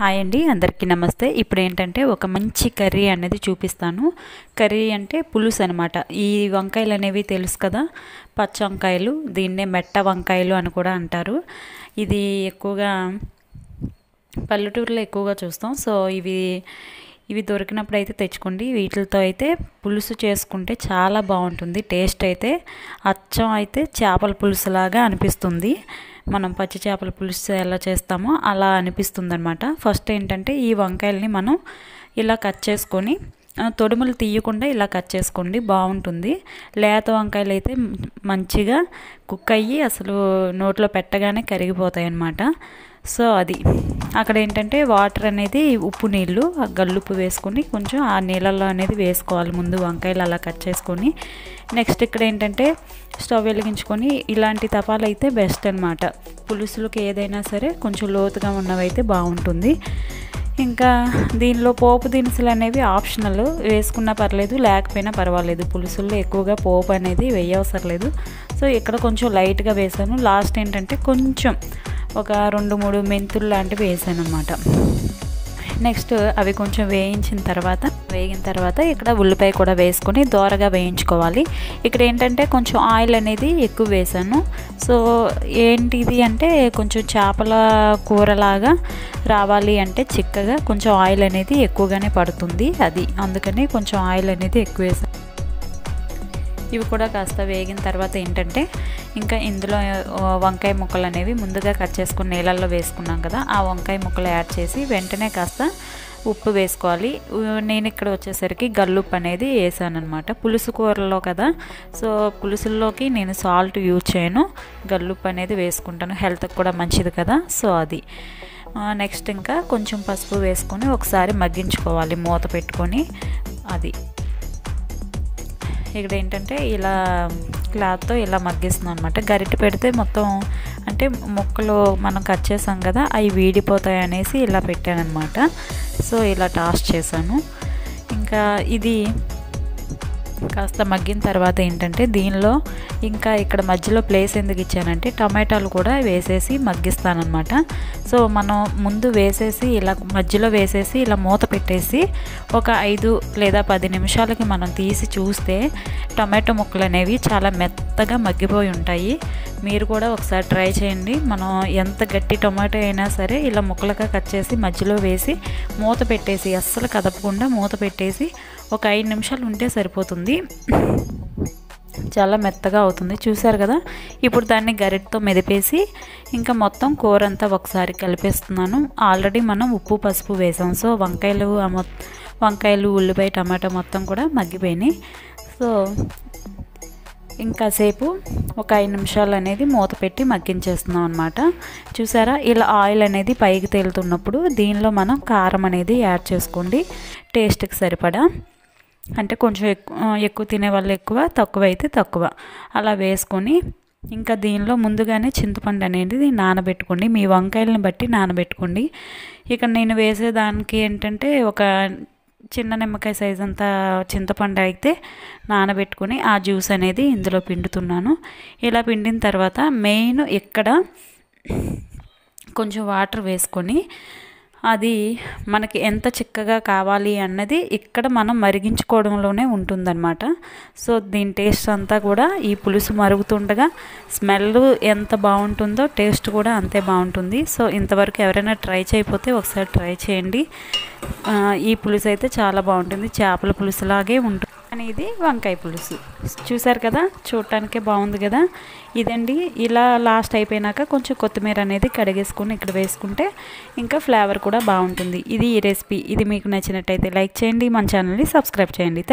Hi అండి, అందరికీ నమస్తే. ఇప్పుడు ఏంటంటే ఒక మంచి కర్రీ అనేది చూపిస్తాను. కర్రీ అంటే పులుసు అనమాట. ఈ వంకాయలు అనేవి తెలుసు కదా, పచ్చ వంకాయలు, దీన్నే మెట్ట వంకాయలు అని కూడా అంటారు. ఇది ఎక్కువగా పల్లెటూరులో ఎక్కువగా చూస్తాం. సో ఇవి దొరికినప్పుడు అయితే తెచ్చుకోండి. వీటితో అయితే పులుసు చేసుకుంటే చాలా బాగుంటుంది. టేస్ట్ అయితే అచ్చం అయితే చేపల పులుసులాగా అనిపిస్తుంది. మనం పచ్చి చేపల పులుసు ఎలా చేస్తామో అలా అనిపిస్తుంది అనమాట. ఫస్ట్ ఏంటంటే ఈ వంకాయల్ని మనం ఇలా కట్ చేసుకొని తొడుములు తీయకుండా ఇలా కట్ చేసుకోండి, బాగుంటుంది. లేత వంకాయలు అయితే మంచిగా కుక్ అయ్యి అసలు నోట్లో పెట్టగానే కరిగిపోతాయి అన్నమాట. సో అది అక్కడ ఏంటంటే వాటర్ అనేది ఉప్పు నీళ్ళు గల్లుప్పు వేసుకొని కొంచెం ఆ నీళ్ళల్లో అనేది వేసుకోవాలి ముందు వంకాయలు అలా కట్ చేసుకొని. నెక్స్ట్ ఇక్కడ ఏంటంటే స్టవ్ వెలిగించుకొని ఇలాంటి తపాలు అయితే బెస్ట్ అనమాట. పులుసులకి ఏదైనా సరే కొంచెం లోతుగా ఉన్నవైతే బాగుంటుంది. ఇంకా దీనిలో పోపు దినుసులు అనేవి ఆప్షనల్, వేసుకున్నా పర్లేదు లేకపోయినా పర్వాలేదు. పులుసుల్లో ఎక్కువగా పోపు అనేది వేయవసరం లేదు. సో ఇక్కడ కొంచెం లైట్గా వేసాను. లాస్ట్ ఏంటంటే కొంచెం ఒక 2-3 మెంతులు లాంటివి వేసాను అనమాట. నెక్స్ట్ అవి కొంచెం వేగిన తర్వాత ఇక్కడ ఉల్లిపాయ కూడా వేసుకొని దోరగా వేయించుకోవాలి. ఇక్కడ ఏంటంటే కొంచెం ఆయిల్ అనేది ఎక్కువ వేసాను. సో ఏంటిది అంటే కొంచెం చేపల కూరలాగా రావాలి అంటే చిక్కగా కొంచెం ఆయిల్ అనేది ఎక్కువగానే పడుతుంది. అది అందుకని కొంచెం ఆయిల్ అనేది ఎక్కువ వేసాను. ఇవి కూడా కాస్త వేగిన తర్వాత ఏంటంటే ఇంకా ఇందులో వంకాయ ముక్కలు అనేవి ముందుగా కట్ చేసుకుని నీళ్ళల్లో వేసుకున్నాం కదా, ఆ వంకాయ ముక్కలు యాడ్ చేసి వెంటనే కాస్త ఉప్పు వేసుకోవాలి. నేను ఇక్కడ వచ్చేసరికి గల్లుప్పు అనేది వేసాను అనమాట. పులుసు కూరలో కదా, సో పులుసుల్లోకి నేను సాల్ట్ యూజ్ చేయను, గల్లుప్పు అనేది వేసుకుంటాను. హెల్త్కి కూడా మంచిది కదా. సో అది నెక్స్ట్ ఇంకా కొంచెం పసుపు వేసుకొని ఒకసారి మగ్గించుకోవాలి మూత పెట్టుకొని. అది ఇక్కడ ఏంటంటే ఇలా క్లాత్తో ఇలా మగ్గిస్తున్నాం అనమాట. గరిటె పెడితే మొత్తం అంటే ముక్కలు మనం కట్ చేసాం కదా అవి వీడిపోతాయి అనేసి ఇలా పెట్టాను అనమాట. సో ఇలా టాస్ చేశాను. ఇంకా ఇది కాస్త మగ్గిన తర్వాత ఏంటంటే దీనిలో ఇంకా ఇక్కడ మధ్యలో ప్లేస్ ఎందుకు ఇచ్చానంటే టమాటాలు కూడా వేసేసి మగ్గిస్తానమాట. సో మనం ముందు వేసేసి ఇలా మధ్యలో వేసేసి ఇలా మూత పెట్టేసి ఒక 5 లేదా 10 నిమిషాలకి మనం తీసి చూస్తే టమాటో ముక్కలు అనేవి చాలా మెత్తగా మగ్గిపోయి ఉంటాయి. మీరు కూడా ఒకసారి ట్రై చేయండి. మనం ఎంత గట్టి టొమాటో అయినా సరే ఇలా ముక్కలుగా కట్ చేసి మధ్యలో వేసి మూత పెట్టేసి అస్సలు కదపకుండా మూత పెట్టేసి ఒక 5 నిమిషాలు ఉంటే సరిపోతుంది. చాలా మెత్తగా అవుతుంది. చూసారు కదా. ఇప్పుడు దాన్ని గరిటతో మెదిపేసి ఇంకా మొత్తం కూర అంతా ఒకసారి కలిపేస్తున్నాను. ఆల్రెడీ మనం ఉప్పు పసుపు వేసాం. సో వంకాయలు ఉల్లిపాయ టమాటా మొత్తం కూడా మగ్గిపోయినాయి. సో ఇంకాసేపు ఒక 5 నిమిషాలు అనేది మూత పెట్టి మగ్గించేస్తున్నాం అనమాట. చూసారా, ఇలా ఆయిల్ అనేది పైకి తేలుతున్నప్పుడు దీనిలో మనం కారం అనేది యాడ్ చేసుకోండి టేస్ట్కి సరిపడా. అంటే కొంచెం ఎక్కువ తినే వాళ్ళు ఎక్కువ, తక్కువ అయితే తక్కువ అలా వేసుకొని ఇంకా దీనిలో ముందుగానే చింతపండు అనేది నానబెట్టుకోండి. మీ వంకాయలను బట్టి నానబెట్టుకోండి. ఇక్కడ నేను వేసేదానికి ఏంటంటే ఒక చిన్న నిమ్మకాయ సైజ్ అంతా చింతపండు అయితే నానబెట్టుకొని ఆ జ్యూస్ అనేది ఇందులో పిండుతున్నాను. ఇలా పిండిన తర్వాత మెయిన్ ఇక్కడ కొంచెం వాటర్ వేసుకొని అది మనకి ఎంత చిక్కగా కావాలి అన్నది ఇక్కడ మనం మరిగించుకోవడంలోనే ఉంటుందన్నమాట. సో దీని టేస్ట్ అంతా కూడా ఈ పులుసు మరుగుతుండగా స్మెల్ ఎంత బాగుంటుందో టేస్ట్ కూడా అంతే బాగుంటుంది. సో ఇంతవరకు ఎవరైనా ట్రై చేయకపోతే ఒకసారి ట్రై చేయండి. ఈ పులుసు అయితే చాలా బాగుంటుంది, చేపల పులుసులాగే ఉంటుంది. కానీ ఇది వంకాయ పులుసు. చూసారు కదా, చూడటానికే బాగుంది కదా. ఇదండి. ఇలా లాస్ట్ అయిపోయినాక కొంచెం కొత్తిమీర అనేది కడిగేసుకొని ఇక్కడ వేసుకుంటే ఇంకా ఫ్లేవర్ కూడా బాగుంటుంది. ఇది ఈ రెసిపీ. ఇది మీకు నచ్చినట్టయితే లైక్ చేయండి, మన ఛానల్ని సబ్స్క్రైబ్ చేయండి.